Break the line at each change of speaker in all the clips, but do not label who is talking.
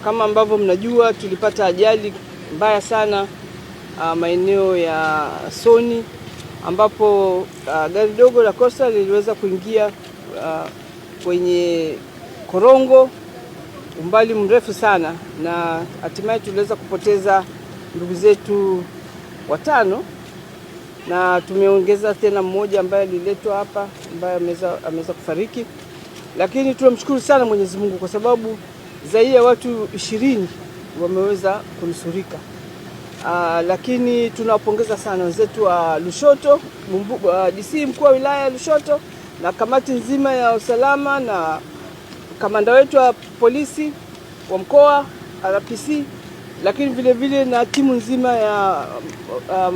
Kama ambavyo mnajua, tulipata ajali mbaya sana maeneo ya Soni, ambapo gari dogo la Costa liliweza kuingia kwenye korongo umbali mrefu sana, na hatimaye tuliweza kupoteza ndugu zetu 5, na tumeongeza tena mmoja ambaye aliletwa hapa ambaye ameweza kufariki. Lakini tunamshukuru sana Mwenyezi Mungu kwa sababu zaidi ya watu 20 wameweza kunusurika. Lakini tunawapongeza sana wenzetu wa Lushoto, DC mkuu wa wilaya ya Lushoto na kamati nzima ya usalama na kamanda wetu wa polisi wa mkoa RPC, lakini vile vile na timu nzima ya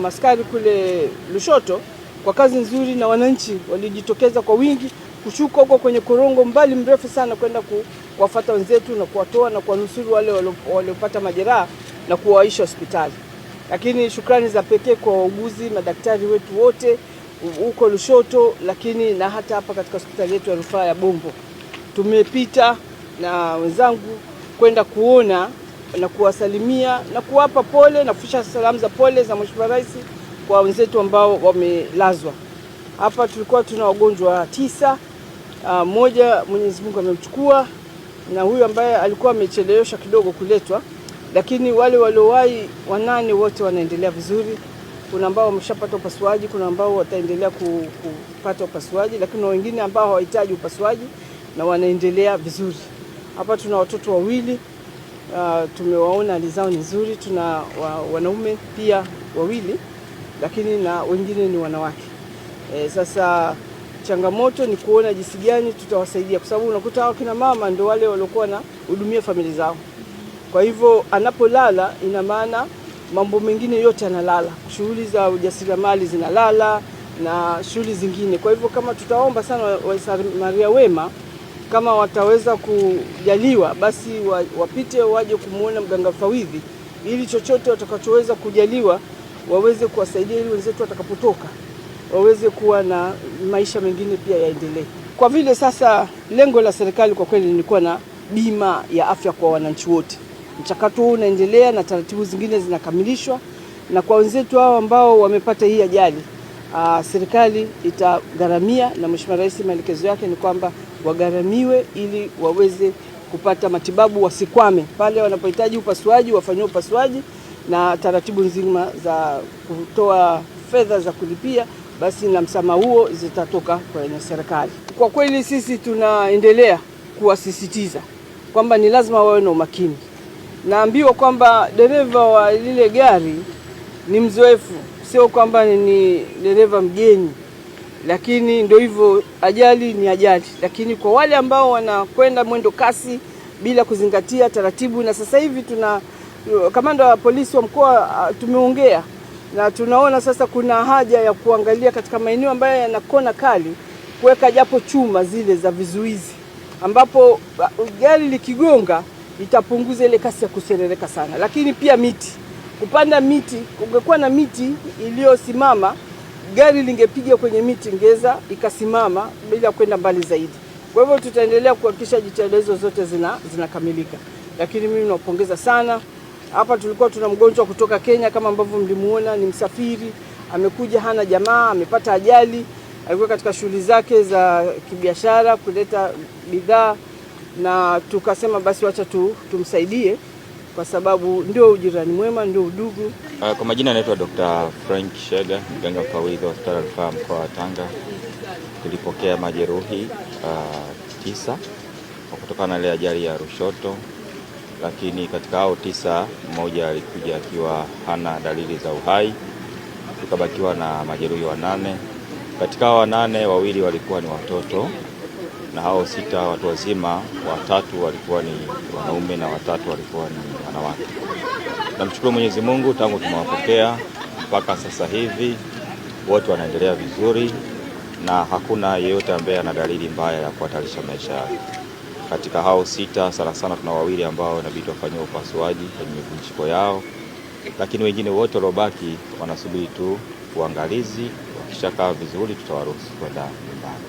maskari kule Lushoto kwa kazi nzuri, na wananchi walijitokeza kwa wingi kushuka huko kwenye korongo mbali mrefu sana kwenda kuwafuata wenzetu na kuwatoa na kuwanusuru wale waliopata majeraha na kuwaisha hospitali. Lakini shukrani za pekee kwa wauguzi, madaktari wetu wote huko Lushoto, lakini na hata hapa katika hospitali yetu ya rufaa ya Bombo. Tumepita na wenzangu kwenda kuona na kuwasalimia na kuwapa pole na kufikisha salamu za pole za Mheshimiwa Rais kwa wenzetu ambao wamelazwa. Hapa tulikuwa tuna wagonjwa 9, mmoja Mwenyezi Mungu amemchukua, na huyu ambaye alikuwa amechelewesha kidogo kuletwa, lakini wale waliowahi 8 wote wanaendelea vizuri. Kuna ambao wameshapata upasuaji, kuna ambao wataendelea kupata upasuaji, lakini na wengine ambao hawahitaji upasuaji na wanaendelea vizuri. Hapa tuna watoto 2, tumewaona hali zao ni nzuri. Tuna wanaume pia 2, lakini na wengine ni wanawake. Sasa changamoto ni kuona jinsi gani tutawasaidia, kwa sababu unakuta hao kina mama ndio wale waliokuwa na hudumia familia zao. Kwa hivyo anapolala ina maana mambo mengine yote yanalala, shughuli za ujasiriamali zinalala na shughuli zingine. Kwa hivyo kama tutaomba sana Wasamaria wema, kama wataweza kujaliwa basi wapite waje kumuona mganga mfawidhi, ili chochote watakachoweza kujaliwa waweze kuwasaidia, ili wenzetu watakapotoka waweze kuwa na maisha mengine pia yaendelee. Kwa vile sasa lengo la serikali kwa kweli lilikuwa na bima ya afya kwa wananchi wote. Mchakato huu unaendelea na taratibu zingine zinakamilishwa, na kwa wenzetu hao ambao wamepata hii ajali, serikali itagharamia, na Mheshimiwa Rais maelekezo yake ni kwamba wagharamiwe ili waweze kupata matibabu, wasikwame pale wanapohitaji upasuaji, wafanyiwe upasuaji, na taratibu nzima za kutoa fedha za kulipia basi na msamaha huo zitatoka kwenye serikali. Kwa kweli sisi tunaendelea kuwasisitiza kwamba ni lazima wawe na umakini. Naambiwa kwamba dereva wa lile gari ni mzoefu, sio kwamba ni dereva mgeni, lakini ndio hivyo, ajali ni ajali. Lakini kwa wale ambao wanakwenda mwendo kasi bila kuzingatia taratibu, na sasa hivi tuna kamanda wa polisi wa mkoa tumeongea na tunaona sasa kuna haja ya kuangalia katika maeneo ambayo yana kona kali, kuweka japo chuma zile za vizuizi, ambapo gari likigonga itapunguza ile kasi ya kuserereka sana. Lakini pia miti, kupanda miti, ungekuwa na miti iliyosimama, gari lingepiga kwenye miti, ingeza ikasimama bila kwenda mbali zaidi. Kwa hivyo tutaendelea kuhakikisha jitihada hizo zote zinakamilika. Lakini mimi nawapongeza sana. Hapa tulikuwa tuna mgonjwa kutoka Kenya, kama ambavyo mlimuona, ni msafiri, amekuja hana jamaa, amepata ajali, alikuwa katika shughuli zake za kibiashara kuleta bidhaa, na tukasema basi wacha tumsaidie kwa sababu ndio ujirani mwema, ndio udugu.
Kwa majina anaitwa Dr. Frank Shega, mganga mfawidhi wa hospitali ya rufaa mkoa wa Tanga. Tulipokea majeruhi 9 kutokana na ile ajali ya Lushoto, lakini katika hao 9 mmoja alikuja akiwa hana dalili za uhai. Tukabakiwa na majeruhi 8. Katika hao 8, 2 walikuwa ni watoto, na hao 6 watu wazima, 3 walikuwa ni wanaume na 3 walikuwa ni wanawake. Namshukuru Mwenyezi Mungu, tangu tumewapokea mpaka sasa hivi wote wanaendelea vizuri, na hakuna yeyote ambaye ana dalili mbaya ya kuhatarisha maisha yake. Katika hao 6 sana tuna 2 ambao inabidi wafanywe upasuaji kwenye mivunjiko yao, lakini wengine wote waliobaki wanasubiri tu uangalizi. Wakishakaa vizuri tutawaruhusu kwenda nyumbani.